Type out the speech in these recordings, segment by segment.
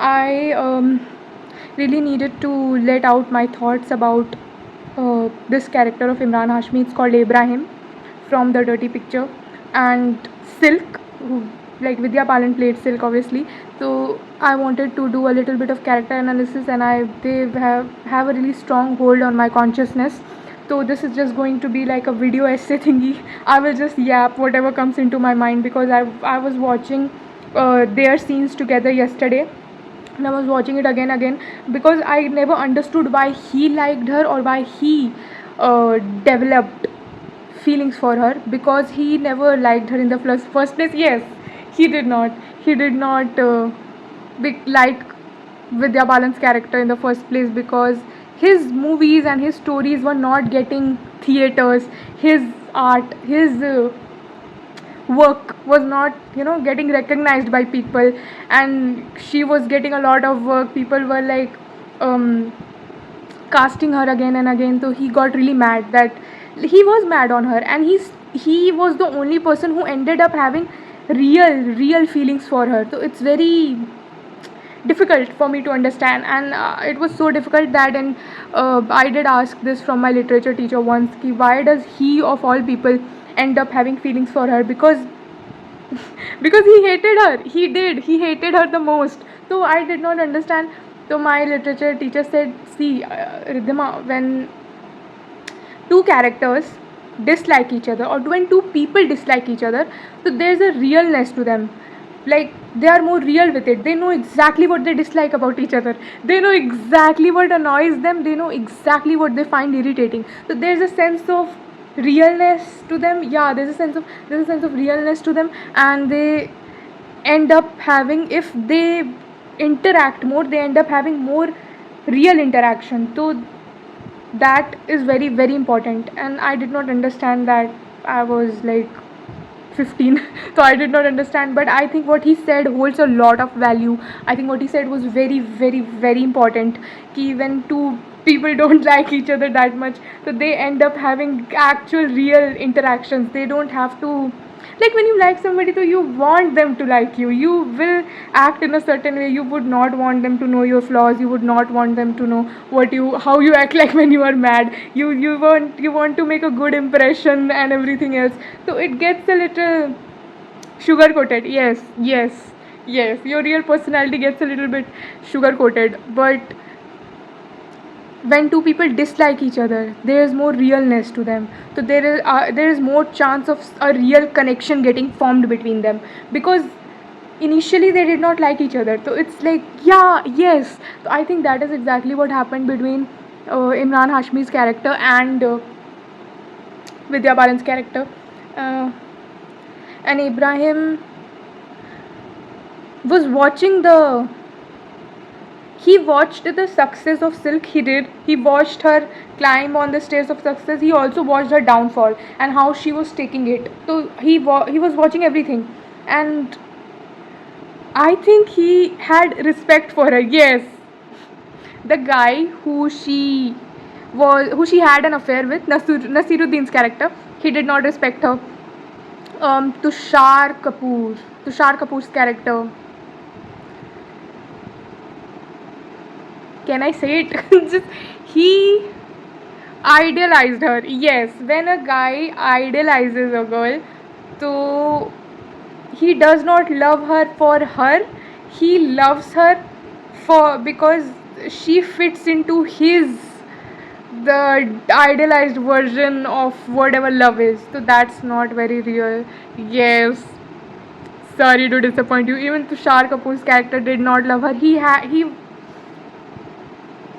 I really needed to let out my thoughts about this character of Imran Hashmi. It's called Ibrahim from The Dirty Picture, and Silk, like Vidya Balan played Silk, obviously. So I wanted to do a little bit of character analysis, and they have a really strong hold on my consciousness. So this is just going to be like a video essay thingy. I will just yap whatever comes into my mind, because I was watching their scenes together yesterday, and I was watching it again because I never understood why he liked her, or why he developed feelings for her, because he never liked her in the first place. Yes, he did not. He did not like Vidya Balan's character in the first place, because his movies and his stories were not getting theaters. His art, his work was not getting recognized by people, and she was getting a lot of work. People were like casting her again and again. So he got really mad, that he was mad on her, and he was the only person who ended up having real feelings for her. So it's very difficult for me to understand, and it was so difficult that, and I did ask this from my literature teacher once, ki why does he of all people end up having feelings for her, because he hated her. He hated her the most. So I did not understand. So my literature teacher said, see, Riddhima, when two characters dislike each other, or when two people dislike each other, so there's a realness to them. Like, they are more real with it. They know exactly what they dislike about each other. They know exactly what annoys them. They know exactly what they find irritating. So there's a sense of realness to them. Yeah, there's a sense of realness to them, and they end up having, if they interact more, they end up having more real interaction. So that is very very important, and I did not understand that. I was like 15 so I did not understand, but I think what he said holds a lot of value. I think what he said was very very very important, ki when two people don't like each other that much, so they end up having actual real interactions. They don't have to, like, when you like somebody, so you want them to like you. You will act in a certain way. You would not want them to know your flaws. You would not want them to know how you act like when you are mad. You want to make a good impression and everything else. So it gets a little sugar coated. Yes, your real personality gets a little bit sugar coated. But when two people dislike each other, there is more realness to them. So there is more chance of a real connection getting formed between them, because initially they did not like each other. So it's like, yeah, yes. So I think that is exactly what happened between Imran Hashmi's character and Vidya Balan's character. uh, and Ibrahim was watching the he watched the success of Silk. He watched her climb on the stairs of success. He also watched her downfall and how she was taking it. So he was watching everything, and I think he had respect for her. Yes, the guy who she had an affair with, Nasiruddin's character, he did not respect her. Tushar Kapoor's character. Can I say it? Just, he idealized her. Yes, when a guy idolizes a girl, so he does not love her for her. He loves her for because she fits into the idealized version of whatever love is. So that's not very real. Yes. Sorry to disappoint you. Even Tushar Kapoor's character did not love her.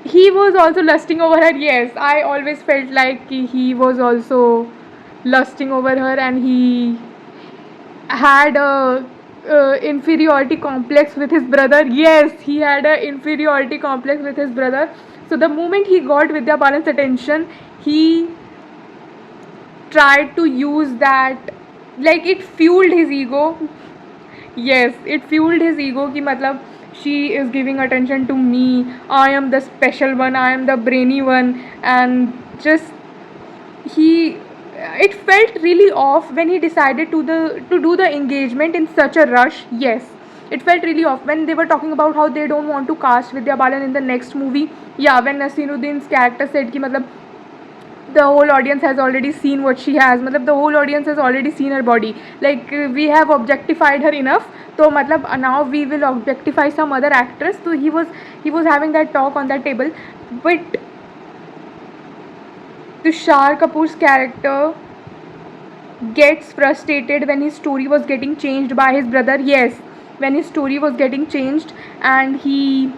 He was also lusting over her. Yes, I always felt like he was also lusting over her, and he had a inferiority complex with his brother. Yes, he had a inferiority complex with his brother. So the moment he got Vidya Balan's attention, he tried to use that, like, it fueled his ego. Yes, it fueled his ego ki matlab she is giving attention to me. I am the special one. I am the brainy one, and just he it felt really off when he decided to do the engagement in such a rush. Yes, it felt really off when they were talking about how they don't want to cast Vidya Balan in the next movie. Yeah, when Nasiruddin's character said ki matlab the whole audience has already seen what she has, matlab the whole audience has already seen her body, like we have objectified her enough, so matlab now we will objectify some other actress. So he was having that talk on that table. But Tushar Kapoor's character gets frustrated when his story was getting changed by his brother. Yes, when his story was getting changed, and he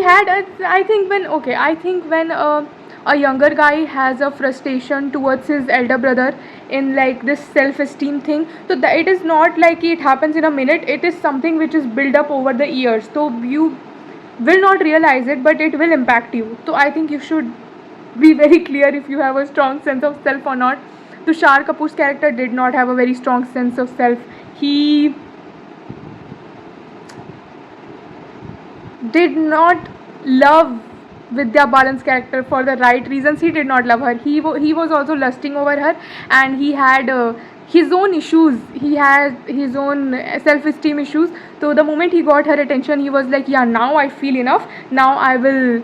had a, I think when, okay, I think when a younger guy has a frustration towards his elder brother in like this self-esteem thing, so that it is not like it happens in a minute, it is something which is built up over the years, so you will not realize it, but it will impact you. So I think you should be very clear if you have a strong sense of self or not. Tushar Kapoor's character did not have a very strong sense of self. He did not love Vidya Balan's character for the right reasons. He did not love her. He was also lusting over her, and he had his own issues. He had his own self-esteem issues. So the moment he got her attention, he was like, yeah, now I feel enough. Now I will.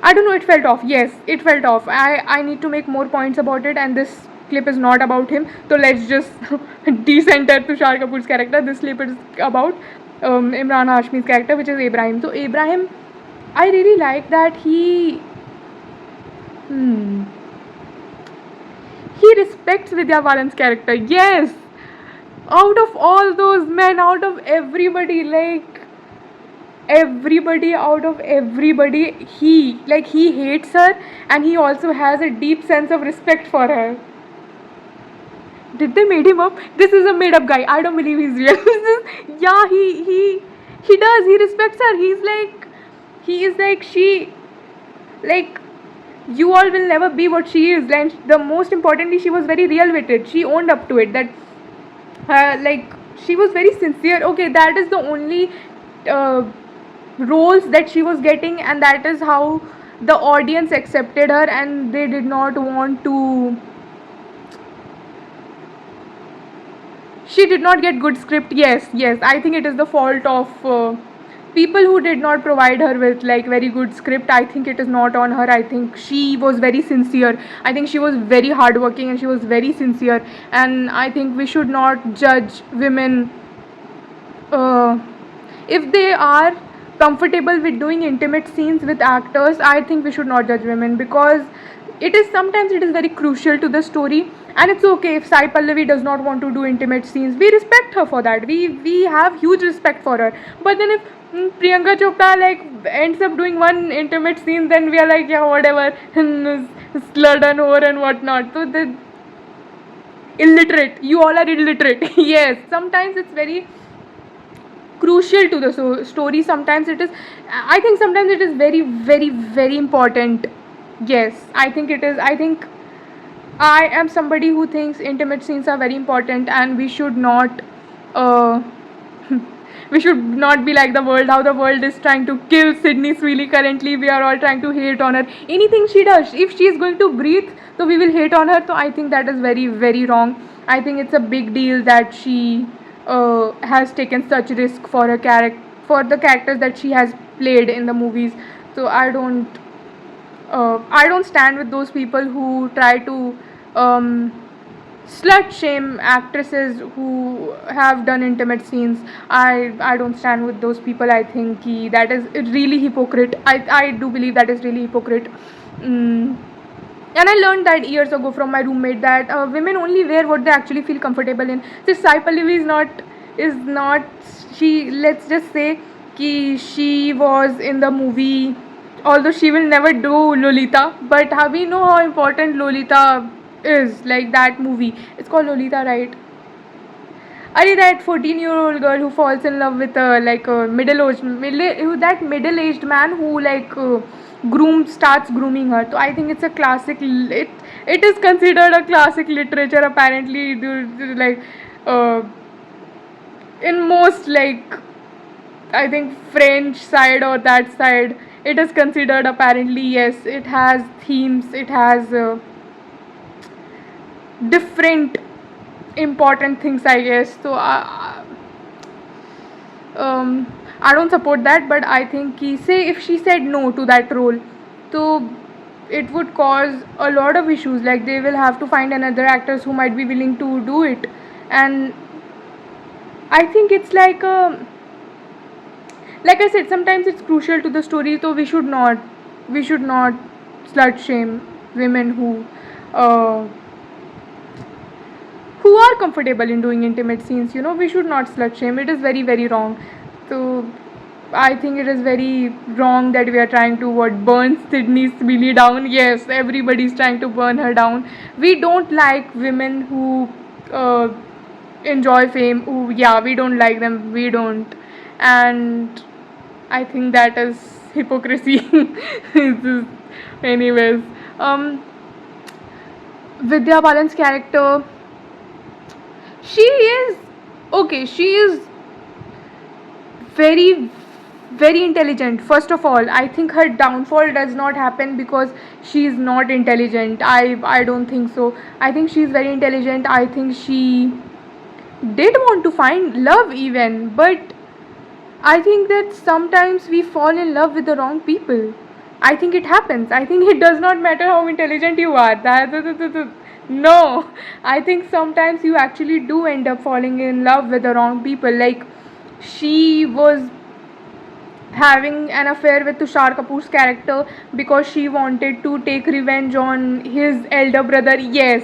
I don't know. It felt off. Yes, it felt off. I need to make more points about it, and this clip is not about him. So let's just decenter Tushar Kapoor's character. This clip is about Imran Hashmi's character, which is Ibrahim. So Ibrahim, I really like that he respects Vidya Balan's character. Yes, out of all those men, out of everybody, like everybody, out of everybody, he hates her, and he also has a deep sense of respect for her. Did they made him up? This is a made up guy. I don't believe he's real. Yeah, he does. He respects her. He is like, she, like, you all will never be what she is. And the most importantly, she was very real with it. She owned up to it. That like, she was very sincere. Okay, that is the only roles that she was getting, and that is how the audience accepted her, and they did not want to. She did not get good script. Yes, I think it is the fault of people who did not provide her with like very good script. I think it is not on her. I think she was very sincere. I think she was very hardworking, and she was very sincere. And I think we should not judge women if they are comfortable with doing intimate scenes with actors. I think we should not judge women, because sometimes it is very crucial to the story, and it's okay if Sai Pallavi does not want to do intimate scenes. We respect her for that. We have huge respect for her. But then if Priyanka Chopra like ends up doing one intimate scene, then we are like, yeah, whatever, slut and whore and whatnot. So the illiterate, you all are illiterate. Yes, sometimes it's very crucial to the story. Sometimes it is, I think sometimes it is very, very, very important. Yes, I think it is. I think I am somebody who thinks intimate scenes are very important, and we should not we should not be like the world, how the world is trying to kill Sydney Sweeney currently. We are all trying to hate on her. Anything she does, if she is going to breathe, so we will hate on her. So I think that is very, very wrong. I think it's a big deal that she has taken such risk for her for the characters that she has played in the movies. So I don't stand with those people who try to slut shame actresses who have done intimate scenes. I don't stand with those people. I think that is really hypocrite. I do believe that is really hypocrite. And I learned that years ago from my roommate that women only wear what they actually feel comfortable in. This Sai Pallavi is not she. Let's just say she was in the movie, although she will never do Lolita, but we know how important Lolita is. Like that movie, it's called Lolita, right? Are that 14-year-old girl who falls in love with a middle-aged man who starts grooming her. So I think it's a classic. It is considered a classic literature apparently. Like in most, like, I think French side or that side, it is considered apparently. Yes, it has themes. It has different important things, I guess. So I don't support that, but I think say if she said no to that role, so it would cause a lot of issues. Like they will have to find another actors who might be willing to do it, and I think it's like I said, sometimes it's crucial to the story, so we should not slut shame women uh, who are comfortable in doing intimate scenes. We should not slut shame. It is very, very wrong. So I think it is very wrong that we are trying to burn Sydney Sweeney down. Yes, everybody's trying to burn her down. We don't like women who uh, enjoy fame. Who, yeah, we don't like them. We don't, and I think that is hypocrisy. Anyways, um, Vidya Balan's character, she is okay. She is very, very intelligent. First of all, I think her downfall does not happen because she is not intelligent. I don't think so. I think she is very intelligent. I think she did want to find love even, but I think that sometimes we fall in love with the wrong people. I think it happens. I think it does not matter how intelligent you are. No, I think sometimes you actually do end up falling in love with the wrong people. Like she was having an affair with Tushar Kapoor's character because she wanted to take revenge on his elder brother. Yes,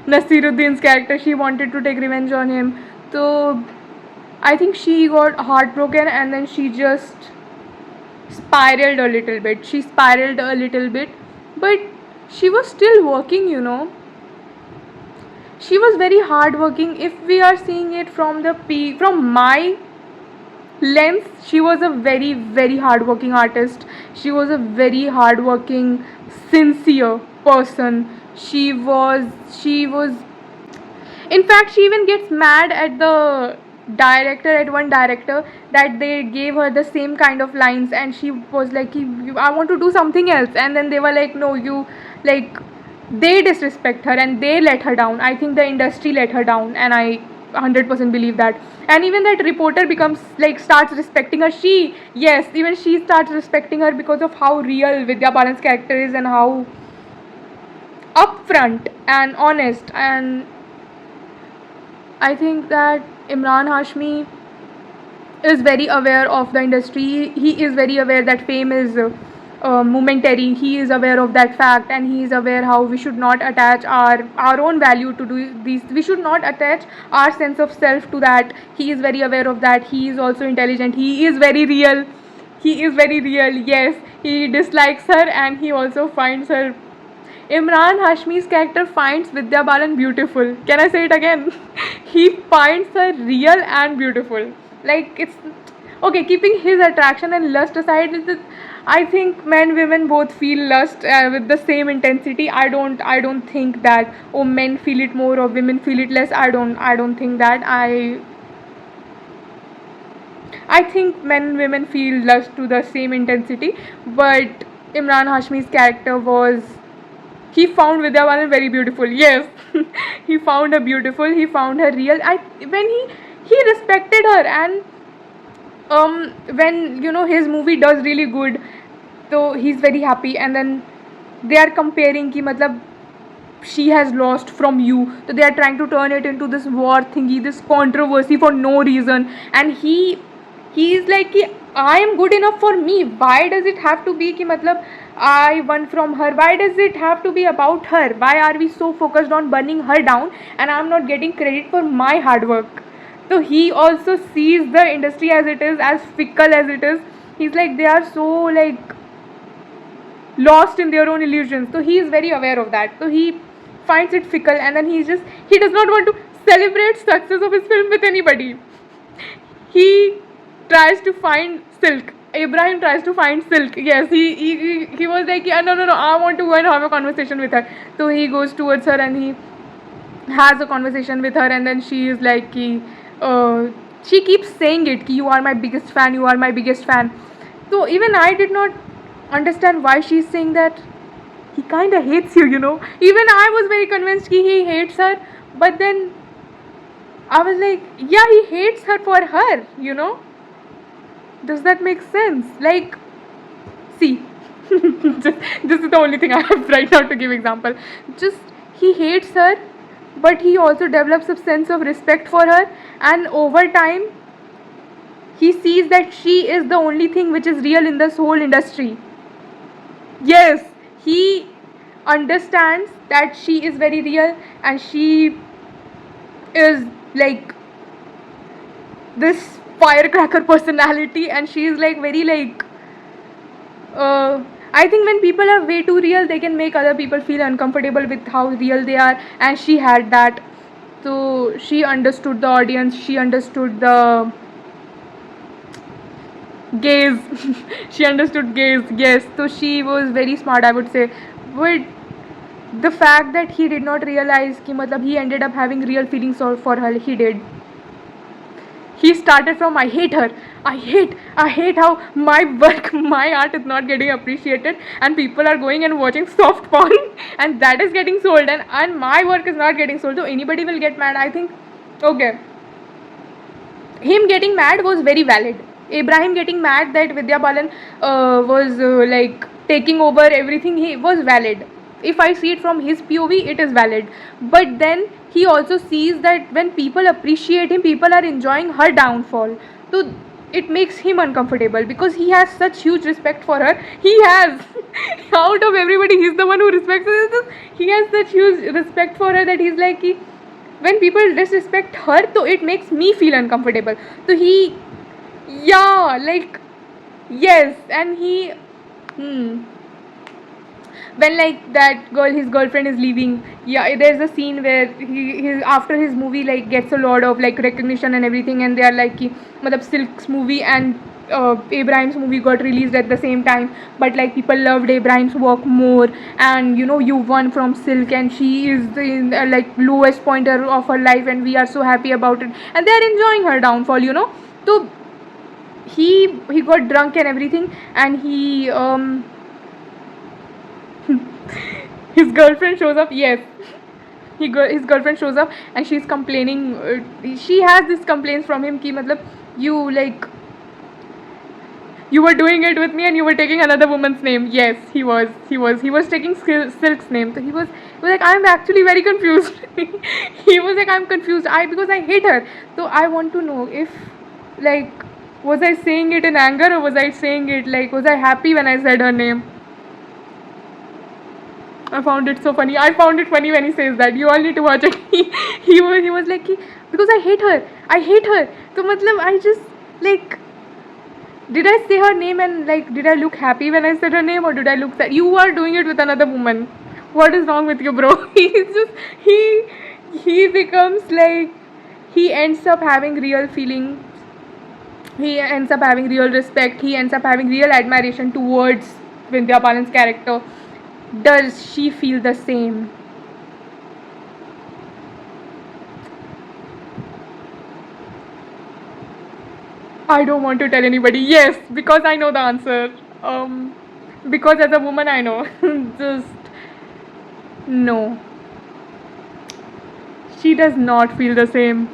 Nasiruddin's character. She wanted to take revenge on him. So I think she got heartbroken and then she just spiraled a little bit. She spiraled a little bit, but she was still working. She was very hardworking. If we are seeing it from my lens, she was a very, very hardworking artist. She was a very hardworking, sincere person. She was in fact, she even gets mad at one director, that they gave her the same kind of lines, and she was like, I want to do something else. And then they were like, no, you, like, they disrespect her and they let her down. I think the industry let her down, and I 100% believe that. And even that reporter becomes like, starts respecting her. Yes, even she starts respecting her because of how real Vidya Balan's character is, and how upfront and honest. And I think that Imran Hashmi is very aware of the industry. He is very aware that fame is momentary. He is aware of that fact, and he is aware how we should not attach our own value to do these. We should not attach our sense of self to that. He is very aware of that. He is also intelligent. He is very real. He is very real. Yes, he dislikes her, and he also finds her. Imran Hashmi's character finds Vidya Balan beautiful. Can I say it again? He finds her real and beautiful. Like, it's okay. Keeping his attraction and lust aside, I think men, women both feel lust with the same intensity. I don't think that, oh, men feel it more or women feel it less. I don't think that. I think men and women feel lust to the same intensity, but Imran Hashmi's character was, he found Vidya Balan very beautiful. Yes, he found her beautiful. He found her real. When he respected her, and when his movie does really good, so he's very happy. And then they are comparing ki matlab she has lost from you, so they are trying to turn it into this war thingy, this controversy for no reason. And he is like ki, I am good enough for me. Why does it have to be ki matlab I won from her? Why does it have to be about her? Why are we so focused on burning her down, and I'm not getting credit for my hard work? So he also sees the industry as it is, as fickle as it is. He's like, they are so like lost in their own illusions. So he is very aware of that. So he finds it fickle, and then he does not want to celebrate success of his film with anybody. He tries to find Silk. Ibrahim tries to find Silk. Yes, he was like, yeah, no, I want to go and have a conversation with her. So he goes towards her and he has a conversation with her, and then she is like, she keeps saying it, ki, you are my biggest fan, you are my biggest fan. So even I did not understand why she's saying that. He kind of hates you. Even I was very convinced he hates her, but then I was like, yeah, he hates her for her, you know? Does that make sense? Like, see, this is the only thing I have right now to give example. Just he hates her, but he also develops a sense of respect for her, and over time, he sees that she is the only thing which is real in this whole industry. Yes, he understands that she is very real and she is like this firecracker personality, and she is like very like I think when people are way too real, they can make other people feel uncomfortable with how real they are, and she had that. So she understood the audience, she understood the gaze, she understood gaze, yes. So she was very smart, I would say. But the fact that he did not realize कि मतलब he ended up having real feelings for her, he did. He started from I hate how my work, my art is not getting appreciated, and people are going and watching soft porn and that is getting sold, and my work is not getting sold, so anybody will get mad. I think, okay, him getting mad was very valid. Abraham getting mad that Vidya Balan was like taking over everything, he was valid. If I see it from his POV, it is valid. But then he also sees that when people appreciate him, people are enjoying her downfall. So it makes him uncomfortable because he has such huge respect for her. He has, out of everybody, he's the one who respects her. He has such huge respect for her that he's like, when people disrespect her, so it makes me feel uncomfortable. So he, yeah, like, yes, and he, when like that girl, his girlfriend is leaving, yeah, there's a scene where he after his movie like gets a lot of like recognition and everything, and they are like कि मतलब Silk's movie and Abraham's movie got released at the same time, but like people loved Abraham's work more, and you know, you won from Silk and she is the like lowest pointer of her life and we are so happy about it, and they are enjoying her downfall, you know. So he got drunk and everything, and he his girlfriend shows up, yes, his girlfriend shows up and she's complaining, she has this complaints from him ki matlab you like you were doing it with me and you were taking another woman's name. Yes, he was taking Silk's name. So he was like, I'm actually very confused. He was like, I'm confused, because I hate her. So I want to know if, like, was I saying it in anger, or was I saying it like, was I happy when I said her name? I found it so funny. I found it funny when he says that. You all need to watch it. He was like, because I hate her. I hate her. So matlab, I just like, did I say her name and like, did I look happy when I said her name, or did I look sad? You are doing it with another woman. What is wrong with you, bro? He's just he becomes like, he ends up having real feelings. He ends up having real respect. He ends up having real admiration towards Vidya Balan's character. Does she feel the same? I don't want to tell anybody. Yes, because I know the answer. Because as a woman, I know. Just no. She does not feel the same.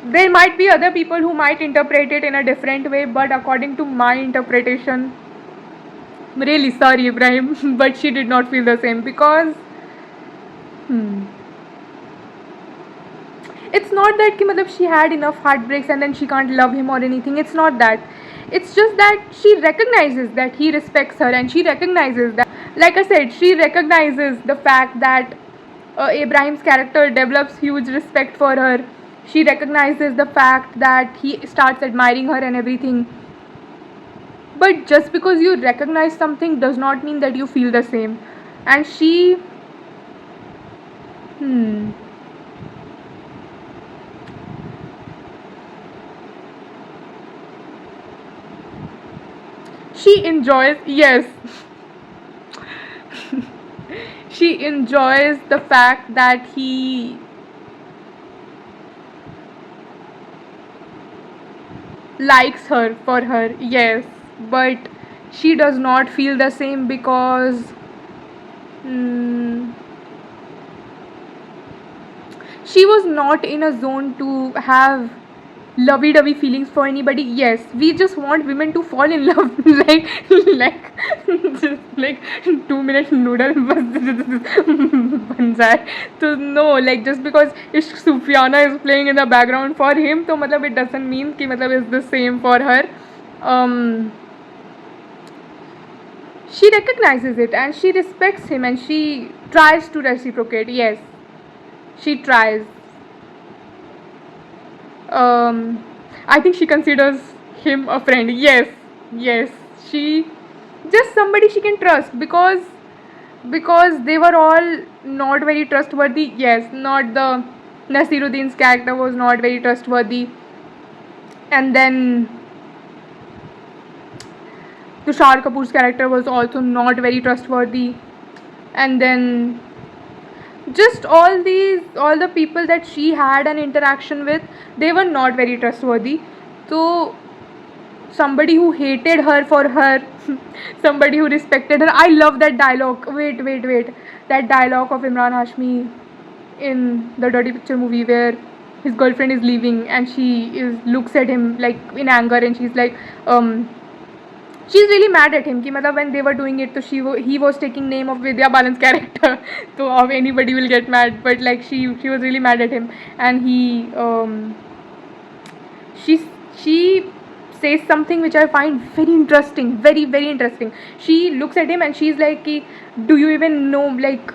There might be other people who might interpret it in a different way, but according to my interpretation, really sorry, Ibrahim, but she did not feel the same because it's not that कि मतलब she had enough heartbreaks and then she can't love him or anything. It's not that. It's just that she recognizes that he respects her, and she recognizes that, like I said, she recognizes the fact that Abraham's character develops huge respect for her. She recognizes the fact that he starts admiring her and everything. But just because you recognize something does not mean that you feel the same. And hmm, she enjoys, yes, she enjoys the fact that he likes her for her, yes, but she does not feel the same because, hmm, she was not in a zone to have lovey-dovey feelings for anybody. Yes, we just want women to fall in love like like just like 2 minute noodle बन जाए. So no, like just because if Sufyana is playing in the background for him, तो मतलब it doesn't mean कि मतलब it's the same for her. um she recognizes it and she respects him and she tries to reciprocate. Yes, she tries. I think she considers him a friend. Yes, yes. She just somebody she can trust because they were all not very trustworthy. Yes, not the Nasiruddin's character was not very trustworthy, and then Tushar Kapoor's character was also not very trustworthy, and then just all the people that she had an interaction with, they were not very trustworthy. So somebody who hated her for her somebody who respected her. I love that dialogue. Wait, that dialogue of Imran Hashmi in the Dirty Picture movie where his girlfriend is leaving and she is looks at him like in anger and she's like she's really mad at him कि मतलब when they were doing it, so he was taking name of Vidya Balan's character, so of anybody will get mad, but like she was really mad at him, and she says something which I find very interesting, very interesting. She looks at him and she's like कि, do you even know, like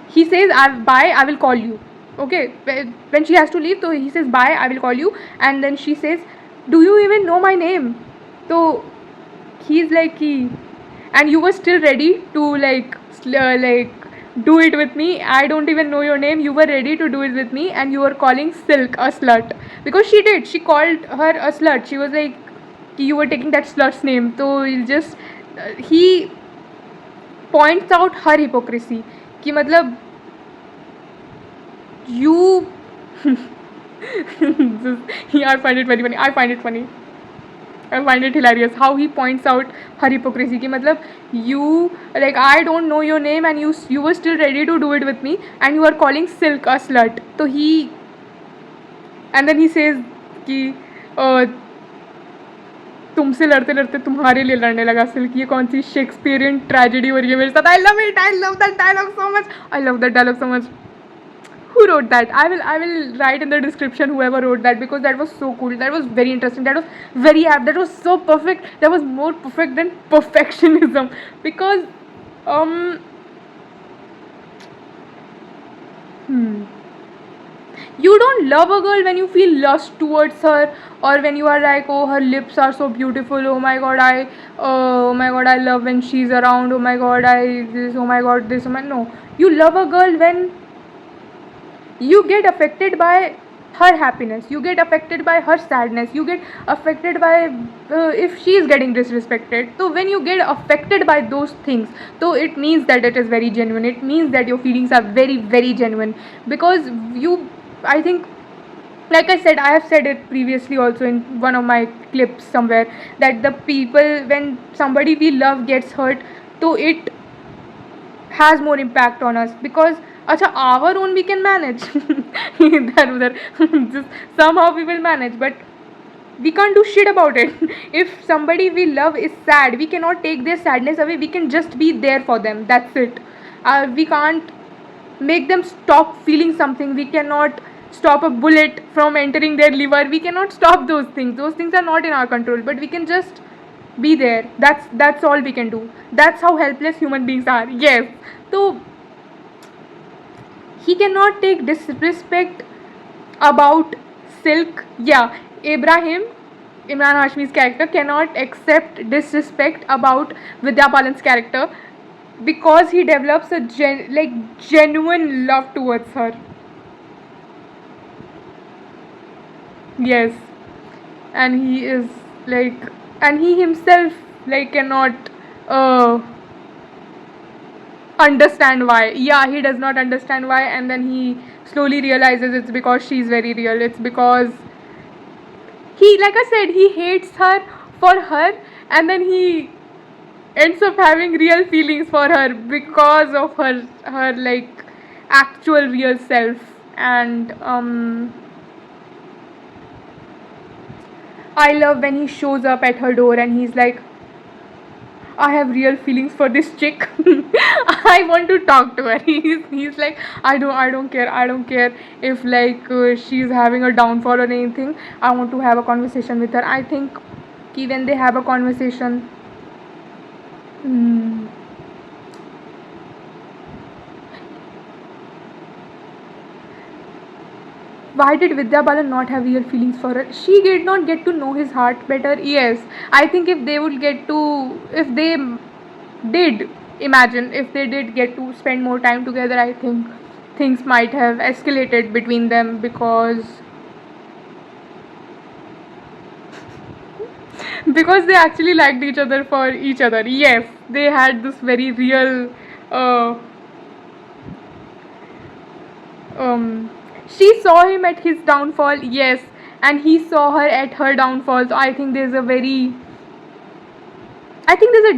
he says bye, I will call you. Okay, when she has to leave, so he says bye, I will call you, and then she says, do you even know my name? So he's like and you were still ready to like do it with me. I don't even know your name, you were ready to do it with me, and you were calling Silk a slut, because she called her a slut. She was like you were taking that slut's name. So just he points out her hypocrisy कि मतलब you I find it very funny. I find it hilarious how he points out her hypocrisy कि मतलब you, like, I don't know your name and you were still ready to do it with me, and you are calling Silk a slut. So he, and then he says कि तुमसे लड़ते लड़ते तुम्हारे लिए लड़ने लगा सिल्क. ये कौन सी शेक्सपियरियन ट्रेजेडी हो रही है मेरे साथ. I love it. I love that dialogue so much. Who wrote that? I will write in the description whoever wrote that, because that was so cool. That was very interesting. That was very apt. That was so perfect. That was more perfect than perfectionism, because you don't love a girl when you feel lust towards her, or when you are like, oh, her lips are so beautiful, oh my god, I love when she's around, oh my god, no. You love a girl when you get affected by her happiness, you get affected by her sadness, you get affected by if she is getting disrespected. So when you get affected by those things, so it means that it is very genuine, it means that your feelings are very genuine, because you, I think, like I said, I have said it previously also in one of my clips somewhere, that the people, when somebody we love gets hurt, so it has more impact on us, because अच्छा our own we can manage इधर उधर just somehow we will manage, but we can't do shit about it. If somebody we love is sad, we cannot take their sadness away, we can just be there for them, that's it. We can't make them stop feeling something, we cannot stop a bullet from entering their liver, we cannot stop those things are not in our control, but we can just be there. That's all we can do. That's how helpless human beings are. Yes. So he cannot take disrespect about Silk. Yeah, Imran Hashmi's character cannot accept disrespect about Vidya Balan's character, because he develops a genuine love towards her. Yes, and he is like, and he himself cannot understand why. Yeah, he does not understand why, and then he slowly realizes it's because she's very real. It's because he, like I said, he hates her for her, and then he ends up having real feelings for her because of her actual real self. And I love when he shows up at her door and he's like, I have real feelings for this chick. I want to talk to her. He's like, I don't care if like she's having a downfall or anything. I want to have a conversation with her. I think when they have a conversation, mm, why did Vidya Balan not have real feelings for her? She did not get to know his heart better. Yes, I think if they did, imagine if they did get to spend more time together, I think things might have escalated between them, because they actually liked each other for each other. Yes, they had this very real. Uh, she saw him at his downfall. Yes, and he saw her at her downfall. So I think there's a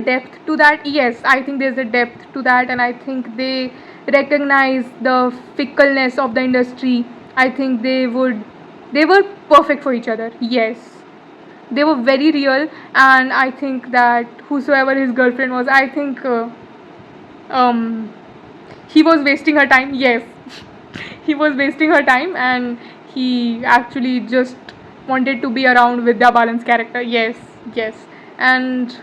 depth to that. Yes, I think there's a depth to that, and I think they recognize the fickleness of the industry. I think they were perfect for each other. Yes, they were very real, and I think that whosoever his girlfriend was, I think um, he was wasting her time. Yes, he was wasting her time, and he actually just wanted to be around Vidya Balan's character. Yes, yes, and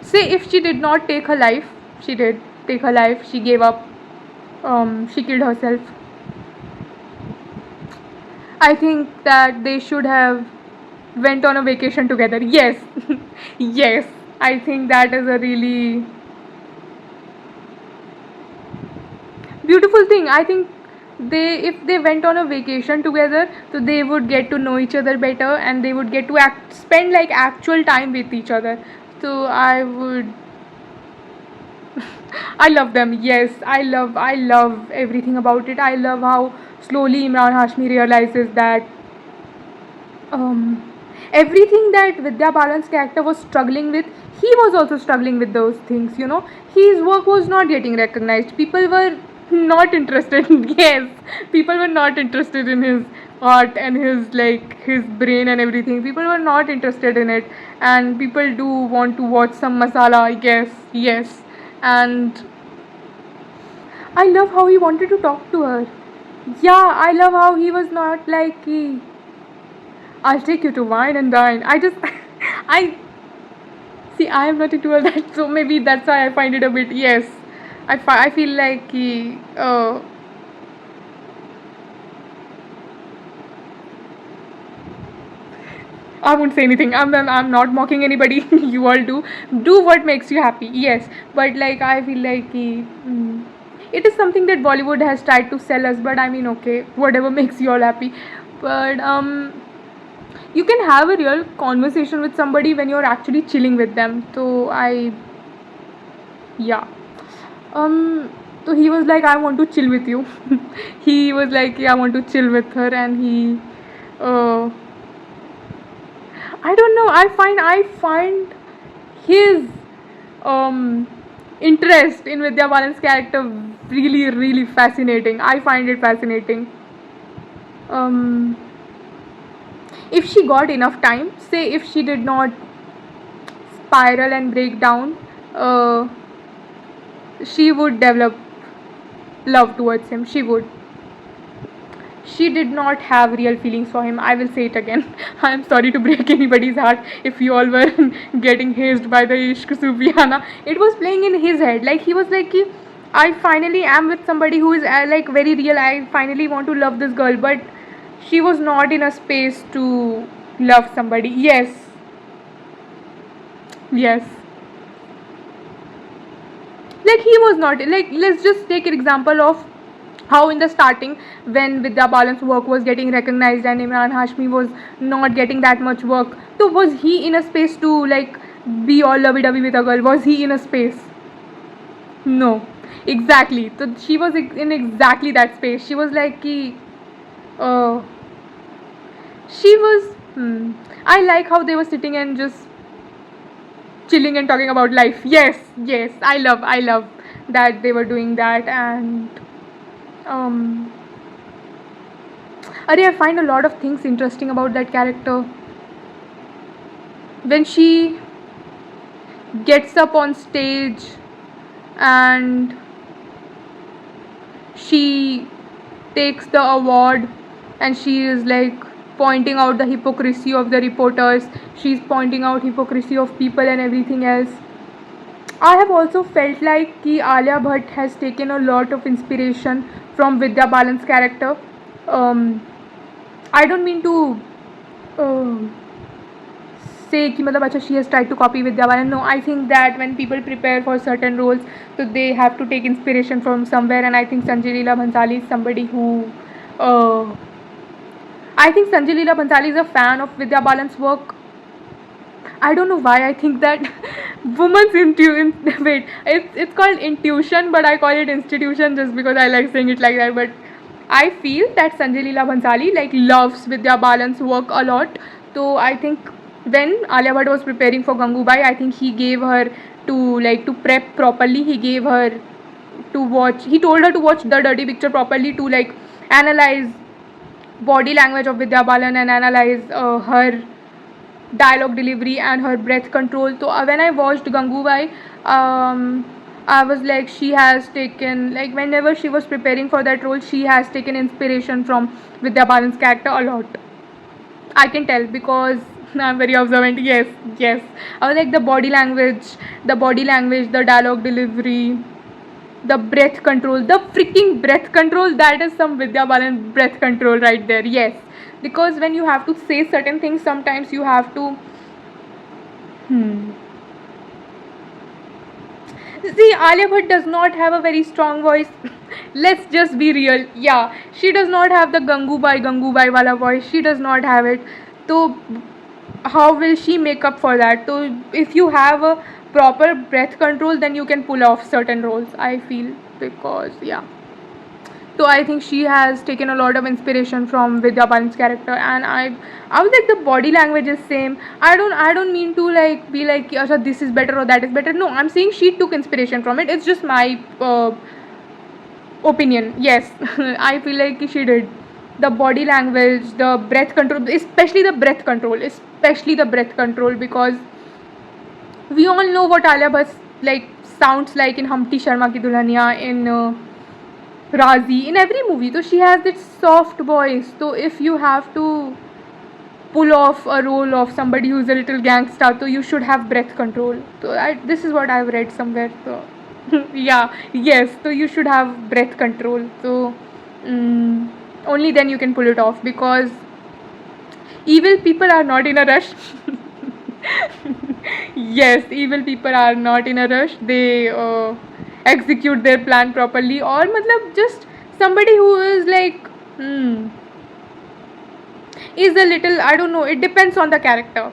say if she did not take her life, she did take her life. She gave up. She killed herself. I think that they should have went on a vacation together. Yes, yes. I think that is a really beautiful thing. I think if they went on a vacation together, so they would get to know each other better, and they would get to spend like actual time with each other. So I love them. Yes, I love everything about it. I love how slowly Imran Hashmi realizes that um, everything that Vidya Balan's character was struggling with, he was also struggling with those things. His work was not getting recognized. People were not interested. Yes, people were not interested in his art and his brain and everything. People were not interested in it, and people do want to watch some masala, I guess. Yes, and I love how he wanted to talk to her. Yeah, I love how he was not like I'll take you to wine and dine. I see. I am not into all that, so maybe that's why I find it a bit. Yes, I feel like I won't say anything. I'm not mocking anybody. You all do what makes you happy. Yes, but like I feel like it is something that Bollywood has tried to sell us. But I mean, okay, whatever makes you all happy. But you can have a real conversation with somebody when you're actually chilling with them. So yeah. Um, so he was like, I want to chill with you. He was like, yeah, I want to chill with her, and uh, I don't know. I find his um interest in Vidya Balan's character really, really fascinating. I find it fascinating. Um, if she got enough time, say if she did not spiral and break down, uh, she would develop love towards him. She did not have real feelings for him. I will say it again. I'm sorry to break anybody's heart if you all were getting hazed by the Ishq Sufiana. It was playing in his head. Like he was like, I finally am with somebody who is like very real. I finally want to love this girl, but she was not in a space to love somebody. Yes, yes. Like he was not like, let's just take an example of how in the starting when Vidya Balan's work was getting recognized and Imran Hashmi was not getting that much work, so was he in a space to like be all lovey-dovey with a girl? Was he in a space? No, exactly. So she was in exactly that space. She was like uh, she was I like how they were sitting and just chilling and talking about life. Yes, yes, I love that they were doing that. And Um, I find a lot of things interesting about that character. When she gets up on stage and she takes the award and she is like pointing out the hypocrisy of the reporters, she's pointing out hypocrisy of people and everything else. I have also felt like ki Alia Bhatt has taken a lot of inspiration from Vidya Balan's character. um, I don't mean to uh, say कि मतलब अच्छा she has tried to copy Vidya Balan. No, I think that when people prepare for certain roles, so they have to take inspiration from somewhere, and I think Sanjay Leela Bhansali is somebody who uh, I think Sanjay Leela Bhansali is a fan of Vidya Balan's work. I don't know why I think that woman's intuition. Wait, it's called intuition, but I call it institution just because I like saying it like that. But I feel that Sanjay Leela Bhansali like loves Vidya Balan's work a lot. So I think when Alia Bhatt was preparing for Gangubai, I think he gave her to prep properly. He gave her to watch. He told her to watch the Dirty Picture properly to like analyze body language of Vidya Balan and analyze her dialogue delivery and her breath control. So when I watched Gangubai, I was like, she has taken, like whenever she was preparing for that role, she has taken inspiration from Vidya Balan's character a lot. I can tell because I'm very observant. Yes, yes. I was like the dialogue delivery, the breath control, the freaking breath control. That is some Vidya Balan breath control right there. Yes, because when you have to say certain things, sometimes you have to. See, Alia Bhatt does not have a very strong voice. Let's just be real. Yeah, she does not have the Gangubai wala voice. She does not have it. So, how will she make up for that? So, if you have a proper breath control, then you can pull off certain roles. I feel because yeah. So I think she has taken a lot of inspiration from Vidya Balan's character, and I was like the body language is same. I don't mean to like be like Asha, this is better or that is better. No, I'm saying she took inspiration from it. It's just my opinion. Yes, I feel like she did. The body language, the breath control, especially the breath control, because we all know what Alia Bhatt like sounds like in Humpty Sharma Ki Dulhania, in Razi, in every movie. So she has this soft voice. So if you have to pull off a role of somebody who's a little gangster, so you should have breath control. So this is what I've read somewhere. So yeah, yes. So you should have breath control. So only then you can pull it off, because evil people are not in a rush. Yes, evil people are not in a rush. They execute their plan properly, or matlab just somebody who is like is a little, I don't know, it depends on the character.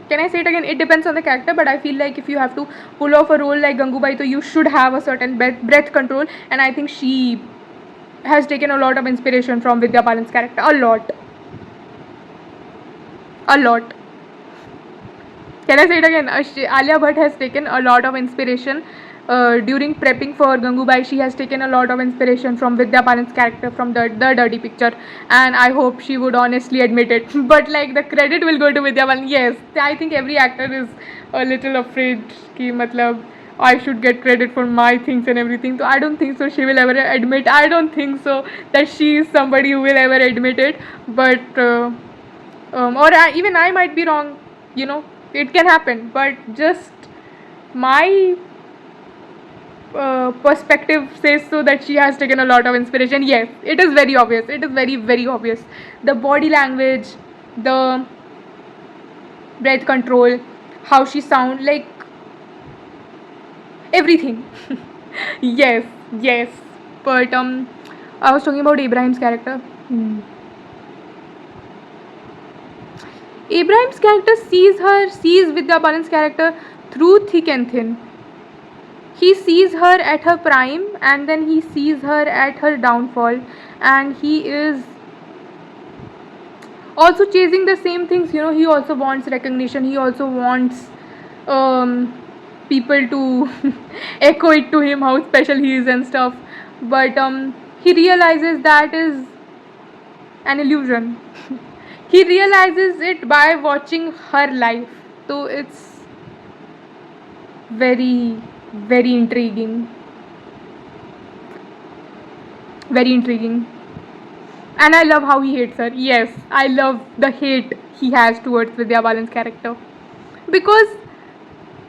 Can I say it again? It depends on the character, but I feel like if you have to pull off a role like Gangubai, so you should have a certain breath control, and I think she has taken a lot of inspiration from Vidya Balan's character. A lot. A lot. Can I say it again? Alia Bhatt has taken a lot of inspiration during prepping for Gangubai. She has taken a lot of inspiration from Vidya Balan's character from the Dirty Picture, and I hope she would honestly admit it. But like the credit will go to Vidya Balan. Yes, I think every actor is a little afraid कि मतलब I should get credit for my things and everything. So I don't think so she will ever admit. I don't think so that she is somebody who will ever admit it. But even I might be wrong. You know, it can happen. But just my perspective says so that she has taken a lot of inspiration. Yes, it is very obvious. It is very, very obvious. The body language, the breath control, how she sound, like everything. Yes, yes. But I was talking about Ibrahim's character. Ibrahim's character sees Vidya Balan's character through thick and thin. He sees her at her prime, and then he sees her at her downfall, and he is also chasing the same things. You know, he also wants recognition, he also wants people to echo it to him how special he is and stuff. But he realizes that is an illusion. He realizes it by watching her life. So it's very, very intriguing. Very intriguing. And I love how he hates her. Yes, I love the hate he has towards Vidya Balan's character. Because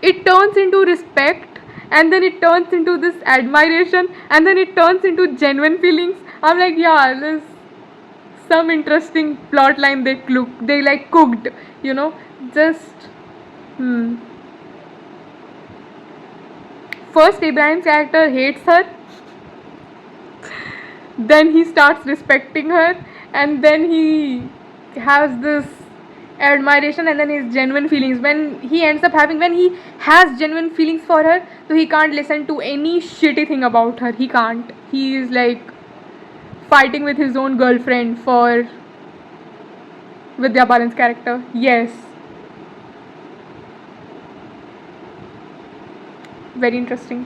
it turns into respect, and then it turns into this admiration, and then it turns into genuine feelings. I'm like, yeah, there's some interesting plot line they like cooked, you know. Just first Ibrahim's character hates her, then he starts respecting her, and then he has this admiration, and then his genuine feelings when he ends up having when he has genuine feelings for her. So he can't listen to any shitty thing about her. He can't. He is like fighting with his own girlfriend for Vidya Balan's character. Yes, very interesting.